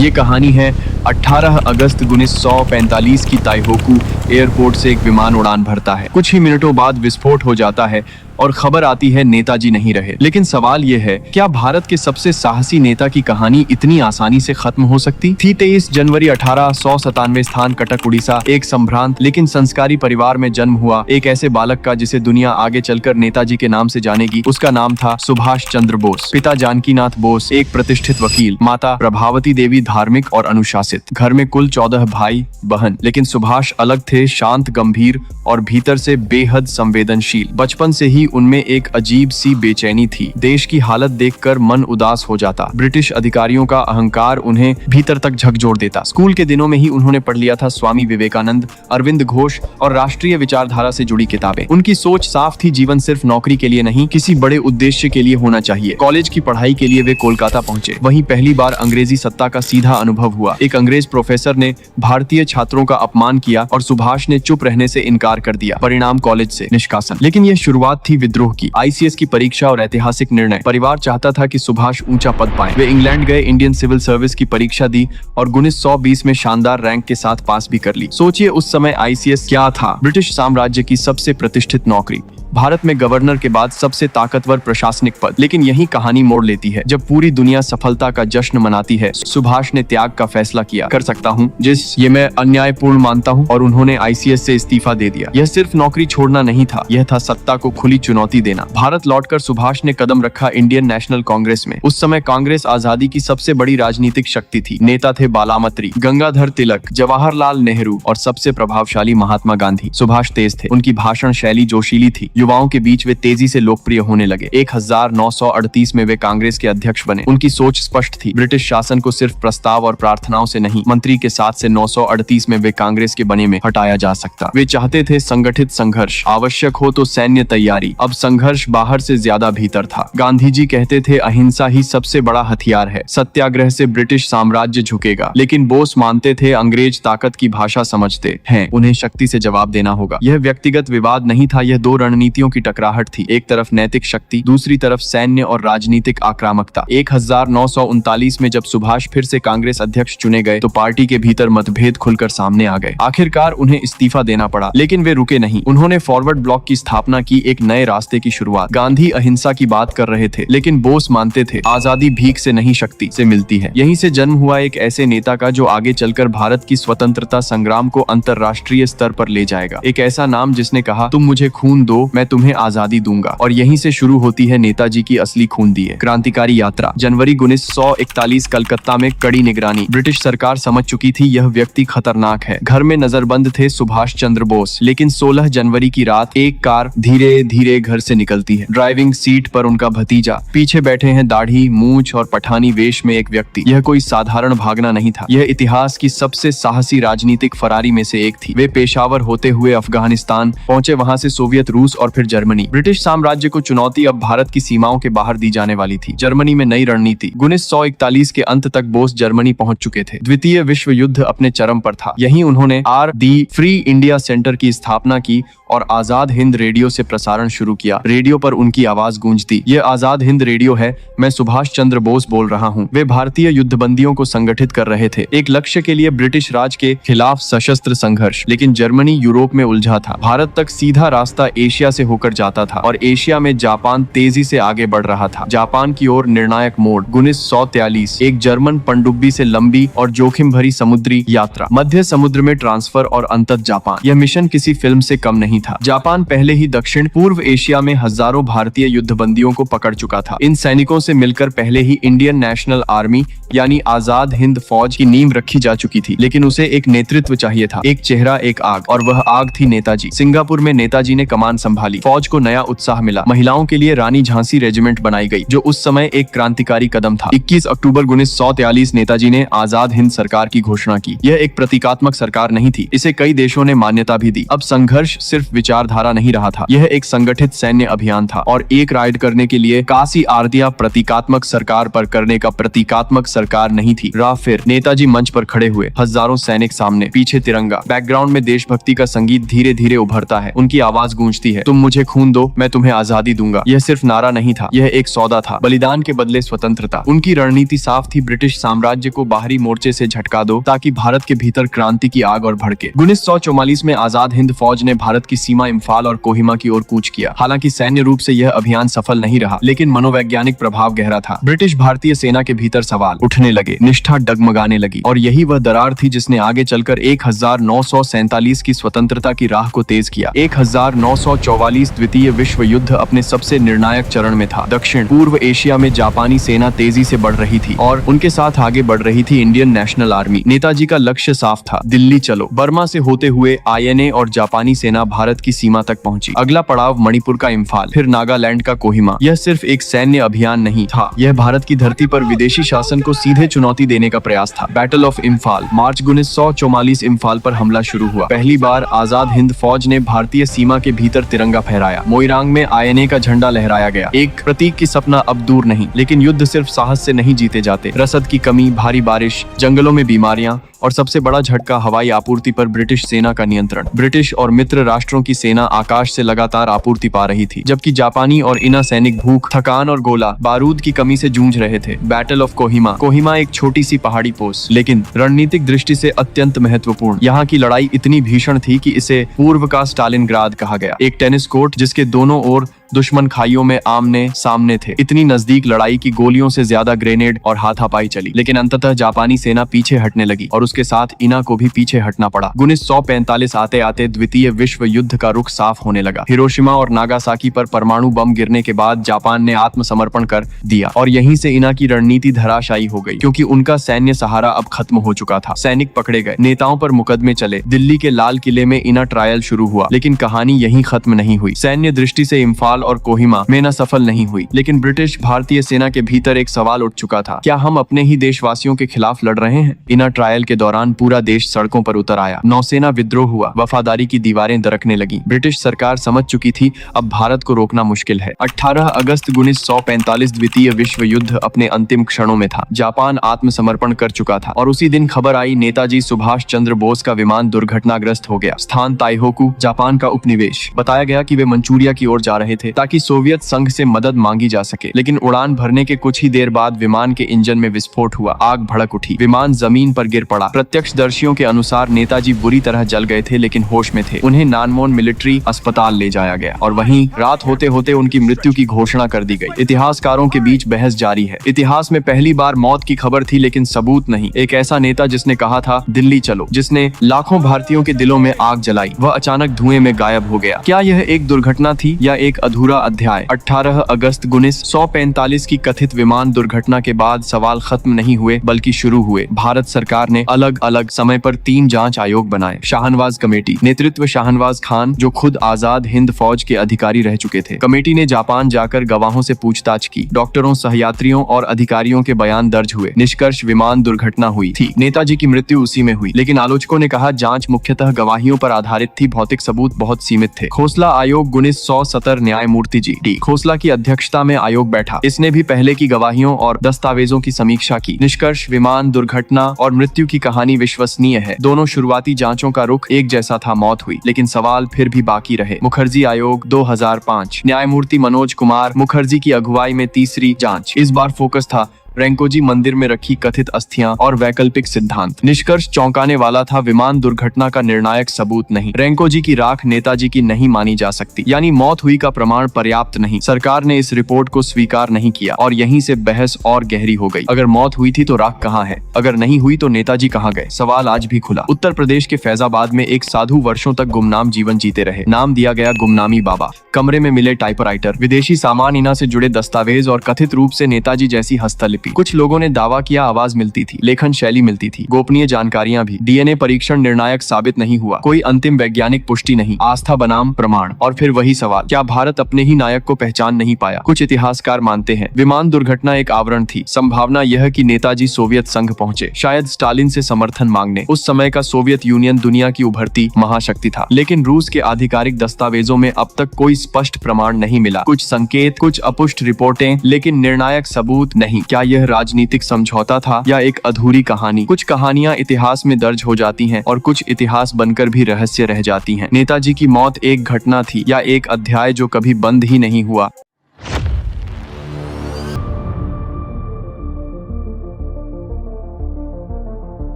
ये कहानी है 18 अगस्त 1945 की ताइहोकू एयरपोर्ट से एक विमान उड़ान भरता है। कुछ ही मिनटों बाद विस्फोट हो जाता है और खबर आती है नेताजी नहीं रहे। लेकिन सवाल ये है, क्या भारत के सबसे साहसी नेता की कहानी इतनी आसानी से खत्म हो सकती थी? 23 जनवरी 1897 स्थान कटक उड़ीसा, एक संभ्रांत लेकिन संस्कारी परिवार में जन्म हुआ एक ऐसे बालक का जिसे दुनिया आगे चलकर नेताजी के नाम से जानेगी। उसका नाम था सुभाष चंद्र बोस। पिता जानकीनाथ बोस एक प्रतिष्ठित वकील, माता प्रभावती देवी धार्मिक और अनुशासित। घर में कुल 14 भाई बहन, लेकिन सुभाष अलग थे, शांत, गंभीर और भीतर से बेहद संवेदनशील। बचपन से ही उनमें एक अजीब सी बेचैनी थी। देश की हालत देखकर मन उदास हो जाता। ब्रिटिश अधिकारियों का अहंकार उन्हें भीतर तक झकझोर देता। स्कूल के दिनों में ही उन्होंने पढ़ लिया था स्वामी विवेकानंद, अरविंद घोष और राष्ट्रीय विचारधारा से जुड़ी किताबें। उनकी सोच साफ थी, जीवन सिर्फ नौकरी के लिए नहीं, किसी बड़े उद्देश्य के लिए होना चाहिए। कॉलेज की पढ़ाई के लिए वे कोलकाता पहुंचे। वहीं पहली बार अंग्रेजी सत्ता का सीधा अनुभव हुआ। एक अंग्रेज प्रोफेसर ने भारतीय छात्रों का अपमान किया और सुभाष ने चुप रहने से इनकार कर दिया। परिणाम कॉलेज से निष्कासन। लेकिन यह शुरुआत थी विद्रोह की। आईसीएस की परीक्षा और ऐतिहासिक निर्णय। परिवार चाहता था कि सुभाष ऊंचा पद पाएं। वे इंग्लैंड गए, इंडियन सिविल सर्विस की परीक्षा दी और 1920 में शानदार रैंक के साथ पास भी कर ली। सोचिए उस समय आईसीएस क्या था? ब्रिटिश साम्राज्य की सबसे प्रतिष्ठित नौकरी, भारत में गवर्नर के बाद सबसे ताकतवर प्रशासनिक पद। लेकिन यही कहानी मोड़ लेती है। जब पूरी दुनिया सफलता का जश्न मनाती है, सुभाष ने त्याग का फैसला किया। कर सकता हूँ ये मैं अन्यायपूर्ण मानता हूँ, और उन्होंने आईसीएस से इस्तीफा दे दिया। यह सिर्फ नौकरी छोड़ना नहीं था, यह था सत्ता को खुली चुनौती देना। भारत लौटकर सुभाष ने कदम रखा इंडियन नेशनल कांग्रेस में। उस समय कांग्रेस आजादी की सबसे बड़ी राजनीतिक शक्ति थी। नेता थे बालामत्री, गंगाधर तिलक, जवाहरलाल नेहरू और सबसे प्रभावशाली महात्मा गांधी। सुभाष तेज थे, उनकी भाषण शैली जोशीली थी। युवाओं के बीच वे तेजी से लोकप्रिय होने लगे। 1938 में वे कांग्रेस के अध्यक्ष बने। उनकी सोच स्पष्ट थी, ब्रिटिश शासन को सिर्फ प्रस्ताव और प्रार्थनाओं से नहीं, मंत्री के साथ से 938 में वे कांग्रेस के बने में हटाया जा सकता। वे चाहते थे संगठित संघर्ष, आवश्यक हो तो सैन्य तैयारी। अब संघर्ष बाहर से ज्यादा भीतर था। गांधी जी कहते थे अहिंसा ही सबसे बड़ा हथियार है, सत्याग्रह से ब्रिटिश साम्राज्य झुकेगा। लेकिन बोस मानते थे अंग्रेज ताकत की भाषा समझते हैं, उन्हें शक्ति से जवाब देना होगा। यह व्यक्तिगत विवाद नहीं था, यह दो रणनीतियों की टकराहट थी। एक तरफ नैतिक शक्ति, दूसरी तरफ सैन्य और राजनीतिक आक्रामकता। 1939 में जब सुभाष फिर से कांग्रेस अध्यक्ष चुने गए तो पार्टी के भीतर मतभेद खुलकर सामने आ गए। आखिरकार उन्हें इस्तीफा देना पड़ा, लेकिन वे रुके नहीं। उन्होंने फॉरवर्ड ब्लॉक की स्थापना की, एक नए रास्ते की शुरुआत। गांधी अहिंसा की बात कर रहे थे, लेकिन बोस मानते थे आजादी भीख से नहीं शक्ति से मिलती है। यहीं से जन्म हुआ एक ऐसे नेता का जो आगे चलकर भारत की स्वतंत्रता संग्राम को अंतर्राष्ट्रीय स्तर पर ले जाएगा। एक ऐसा नाम जिसने कहा, तुम मुझे खून दो, मैं तुम्हें आजादी दूंगा। और यहीं से शुरू होती है नेताजी की असली खून दिए क्रांतिकारी यात्रा। जनवरी 1941 कलकत्ता में कड़ी निगरानी। ब्रिटिश सरकार समझ चुकी थी यह व्यक्ति खतरनाक है। घर में नजरबंद थे सुभाष चंद्र बोस। लेकिन 16 जनवरी की रात एक कार धीरे धीरे घर से निकलती है। ड्राइविंग सीट पर उनका भतीजा, पीछे बैठे हैं दाढ़ी, मूंछ और पठानी वेश में एक व्यक्ति। यह कोई साधारण भागना नहीं था, यह इतिहास की सबसे साहसी राजनीतिक फरारी में से एक थी। वे पेशावर होते हुए अफगानिस्तान पहुंचे, वहां से सोवियत रूस और फिर जर्मनी। ब्रिटिश साम्राज्य को चुनौती अब भारत की सीमाओं के बाहर दी जाने वाली थी। जर्मनी में नई रणनीति। 1941 के अंत तक बोस जर्मनी पहुंच चुके थे। द्वितीय विश्व युद्ध अपने चरम पर था। यहीं उन्होंने दी फ्री इंडिया सेंटर की स्थापना की और आजाद हिंद रेडियो से प्रसारण शुरू किया। रेडियो पर उनकी आवाज गूंजती। ये आजाद हिंद रेडियो है, मैं सुभाष चंद्र बोस बोल रहा हूँ। वे भारतीय युद्धबंदियों को संगठित कर रहे थे, एक लक्ष्य के लिए, ब्रिटिश राज के खिलाफ सशस्त्र संघर्ष। लेकिन जर्मनी यूरोप में उलझा था। भारत तक सीधा रास्ता एशिया से होकर जाता था और एशिया में जापान तेजी से आगे बढ़ रहा था। जापान की ओर निर्णायक मोड़। 1943 एक जर्मन पनडुब्बी से लंबी और जोखिम भरी समुद्री यात्रा। मध्य समुद्र में ट्रांसफर और अंततः जापान। यह मिशन किसी फिल्म से कम नहीं था। जापान पहले ही दक्षिण पूर्व एशिया में हजारों भारतीय युद्धबंदियों को पकड़ चुका था। इन सैनिकों से मिलकर पहले ही इंडियन नेशनल आर्मी यानी आजाद हिंद फौज की नींव रखी जा चुकी थी। लेकिन उसे एक नेतृत्व चाहिए था, एक चेहरा, एक आग, और वह आग थी नेताजी। सिंगापुर में नेताजी ने कमान संभाली। फौज को नया उत्साह मिला। महिलाओं के लिए रानी झांसी रेजिमेंट बनाई गई, जो उस समय एक क्रांतिकारी कदम था। 21 अक्टूबर 1943 नेताजी ने आजाद हिंद सरकार की घोषणा की। यह एक प्रतीकात्मक सरकार नहीं थी, इसे कई देशों ने मान्यता भी दी। अब संघर्ष सिर्फ सिर्फ विचारधारा नहीं रहा था, यह एक संगठित सैन्य अभियान था। और एक राइड करने के लिए काशी आरतिया प्रतीकात्मक सरकार पर करने का प्रतीकात्मक सरकार नहीं थी। फिर नेताजी मंच पर खड़े हुए, हजारों सैनिक सामने, पीछे तिरंगा, बैकग्राउंड में देशभक्ति का संगीत धीरे धीरे उभरता है। उनकी आवाज गूंजती है, तुम मुझे खून दो, मैं तुम्हें आजादी दूंगा। यह सिर्फ नारा नहीं था, यह एक सौदा था, बलिदान के बदले स्वतंत्रता। उनकी रणनीति साफ थी, ब्रिटिश साम्राज्य को बाहरी मोर्चे से झटका दो ताकि भारत के भीतर क्रांति की आग और भड़के। 1944 में आजाद हिंद फौज ने भारत की सीमा इम्फाल और कोहिमा की ओर कूच किया। हालांकि सैन्य रूप से यह अभियान सफल नहीं रहा, लेकिन मनोवैज्ञानिक प्रभाव गहरा था। ब्रिटिश भारतीय सेना के भीतर सवाल उठने लगे, निष्ठा डगमगाने लगी, और यही वह दरार थी जिसने आगे चलकर 1947 की स्वतंत्रता की राह को तेज किया। 1944 द्वितीय विश्व युद्ध अपने सबसे निर्णायक चरण में था। दक्षिण पूर्व एशिया में जापानी सेना तेजी से बढ़ रही थी और उनके साथ आगे बढ़ रही थी इंडियन नेशनल आर्मी। नेताजी का लक्ष्य साफ था, दिल्ली चलो। बर्मा से होते हुए आईएनए और जापानी सेना भारत की सीमा तक पहुंची। अगला पड़ाव मणिपुर का इम्फाल, फिर नागालैंड का कोहिमा। यह सिर्फ एक सैन्य अभियान नहीं था, यह भारत की धरती पर विदेशी शासन को सीधे चुनौती देने का प्रयास था। बैटल ऑफ इम्फाल, मार्च 1944 इम्फाल पर हमला शुरू हुआ। पहली बार आजाद हिंद फौज ने भारतीय सीमा के भीतर तिरंगा फहराया। मोइरांग में आईएनए का झंडा लहराया गया, एक प्रतीक की सपना अब दूर नहीं। लेकिन युद्ध सिर्फ साहस से नहीं जीते जाते। रसद की कमी, भारी बारिश, जंगलों में बीमारियां और सबसे बड़ा झटका हवाई आपूर्ति पर ब्रिटिश सेना का नियंत्रण। ब्रिटिश और मित्र राष्ट्रों की सेना आकाश से लगातार आपूर्ति पा रही थी, जबकि जापानी और इना सैनिक भूख, थकान और गोला बारूद की कमी से जूझ रहे थे। बैटल ऑफ कोहिमा, कोहिमा एक छोटी सी पहाड़ी पोस्ट, लेकिन रणनीतिक दृष्टि से अत्यंत महत्वपूर्ण। यहाँ की लड़ाई इतनी भीषण थी कि इसे पूर्व का स्टालिनग्राद कहा गया। एक टेनिस कोर्ट जिसके दोनों ओर दुश्मन खाइयों में आमने सामने थे। इतनी नजदीक लड़ाई की गोलियों से ज्यादा ग्रेनेड और हाथापाई चली, लेकिन अंततः जापानी सेना पीछे हटने लगी और उसके साथ इना को भी पीछे हटना पड़ा। 1945 आते आते द्वितीय विश्व युद्ध का रुख साफ होने लगा। हिरोशिमा और नागासाकी पर परमाणु बम गिरने के बाद जापान ने आत्मसमर्पण कर दिया और यहीं से इना की रणनीति धराशायी हो गई, क्योंकि उनका सैन्य सहारा अब खत्म हो चुका था। सैनिक पकड़े गए, नेताओं पर मुकदमे चले। दिल्ली के लाल किले में इना ट्रायल शुरू हुआ, लेकिन कहानी यहीं खत्म नहीं हुई। सैन्य दृष्टि से इम्फाल और कोहिमा में न सफल नहीं हुई, लेकिन ब्रिटिश भारतीय सेना के भीतर एक सवाल उठ चुका था, क्या हम अपने ही देशवासियों के खिलाफ लड़ रहे हैं? इना ट्रायल के दौरान पूरा देश सड़कों पर उतर आया। नौसेना विद्रोह हुआ, वफादारी की दीवारें दरकने लगी। ब्रिटिश सरकार समझ चुकी थी अब भारत को रोकना मुश्किल है। 18 अगस्त 1945 द्वितीय विश्व युद्ध अपने अंतिम क्षणों में था। जापान आत्मसमर्पण कर चुका था और उसी दिन खबर आई, नेताजी सुभाष चंद्र बोस का विमान दुर्घटनाग्रस्त हो गया। स्थान ताइहोकू, जापान का उपनिवेश। बताया गया कि वे मंचूरिया की ओर जा रहे थे ताकि सोवियत संघ से मदद मांगी जा सके, लेकिन उड़ान भरने के कुछ ही देर बाद विमान के इंजन में विस्फोट हुआ। आग भड़क उठी, विमान जमीन पर गिर पड़ा। प्रत्यक्षदर्शियों के अनुसार नेताजी बुरी तरह जल गए थे, लेकिन होश में थे। उन्हें नानमोन मिलिट्री अस्पताल ले जाया गया और वहीं रात होते होते उनकी मृत्यु की घोषणा कर दी गई। इतिहासकारों के बीच बहस जारी है। इतिहास में पहली बार मौत की खबर थी, लेकिन सबूत नहीं। एक ऐसा नेता जिसने कहा था दिल्ली चलो, जिसने लाखों भारतीयों के दिलों में आग जलाई, वह अचानक धुएं में गायब हो गया। क्या यह एक दुर्घटना थी या एक अधूरा अध्याय? 18 अगस्त 1945 की कथित विमान दुर्घटना के बाद सवाल खत्म नहीं हुए, बल्कि शुरू हुए। भारत सरकार ने अलग अलग समय पर 3 जांच आयोग बनाए। शाहनवाज कमेटी, नेतृत्व शाहनवाज खान, जो खुद आजाद हिंद फौज के अधिकारी रह चुके थे। कमेटी ने जापान जाकर गवाहों से पूछताछ की। डॉक्टरों, सहयात्रियों और अधिकारियों के बयान दर्ज हुए। निष्कर्ष, विमान दुर्घटना हुई थी। नेताजी की मृत्यु उसी में हुई, लेकिन आलोचकों ने कहा जांच मुख्यतः गवाहियों पर आधारित थी, भौतिक सबूत बहुत सीमित थे। खोसला आयोग 1970 न्यायमूर्ति जी डी खोसला की अध्यक्षता में आयोग बैठा। इसने भी पहले की गवाहियों और दस्तावेजों की समीक्षा की। निष्कर्ष, विमान दुर्घटना और मृत्यु की कहानी विश्वसनीय है। दोनों शुरुआती जांचों का रुख एक जैसा था, मौत हुई, लेकिन सवाल फिर भी बाकी रहे। मुखर्जी आयोग 2005, न्यायमूर्ति मनोज कुमार मुखर्जी की अगुवाई में तीसरी जांच। इस बार फोकस था रेंकोजी मंदिर में रखी कथित अस्थियां और वैकल्पिक सिद्धांत। निष्कर्ष चौंकाने वाला था, विमान दुर्घटना का निर्णायक सबूत नहीं। रेंकोजी की राख नेताजी की नहीं मानी जा सकती, यानी मौत हुई का प्रमाण पर्याप्त नहीं। सरकार ने इस रिपोर्ट को स्वीकार नहीं किया और यहीं से बहस और गहरी हो गई। अगर मौत हुई थी तो राख कहाँ है? अगर नहीं हुई तो नेताजी कहाँ गए? सवाल आज भी खुला। उत्तर प्रदेश के फैजाबाद में एक साधु वर्षों तक गुमनाम जीवन जीते रहे। नाम दिया गया गुमनामी बाबा। कमरे में मिले टाइपराइटर, विदेशी सामान, इना से जुड़े दस्तावेज और कथित रूप से नेताजी जैसी हस्तलिपि। प्रतिलिपि। कुछ लोगों ने दावा किया आवाज मिलती थी, लेखन शैली मिलती थी, गोपनीय जानकारियां भी। डीएनए परीक्षण निर्णायक साबित नहीं हुआ, कोई अंतिम वैज्ञानिक पुष्टि नहीं, आस्था बनाम प्रमाण। और फिर वही सवाल, क्या भारत अपने ही नायक को पहचान नहीं पाया? कुछ इतिहासकार मानते हैं विमान दुर्घटना एक आवरण थी। संभावना यह कि नेताजी सोवियत संघ पहुंचे, शायद स्टालिन से समर्थन मांगने। उस समय का सोवियत यूनियन दुनिया की उभरती महाशक्ति था, लेकिन रूस के आधिकारिक दस्तावेजों में अब तक कोई स्पष्ट प्रमाण नहीं मिला। कुछ संकेत, कुछ अपुष्ट रिपोर्टें, लेकिन निर्णायक सबूत नहीं। क्या यह राजनीतिक समझौता था या एक अधूरी कहानी? कुछ कहानियां इतिहास में दर्ज हो जाती हैं और कुछ इतिहास बनकर भी रहस्य रह जाती हैं। नेताजी की मौत एक घटना थी या एक अध्याय जो कभी बंद ही नहीं हुआ?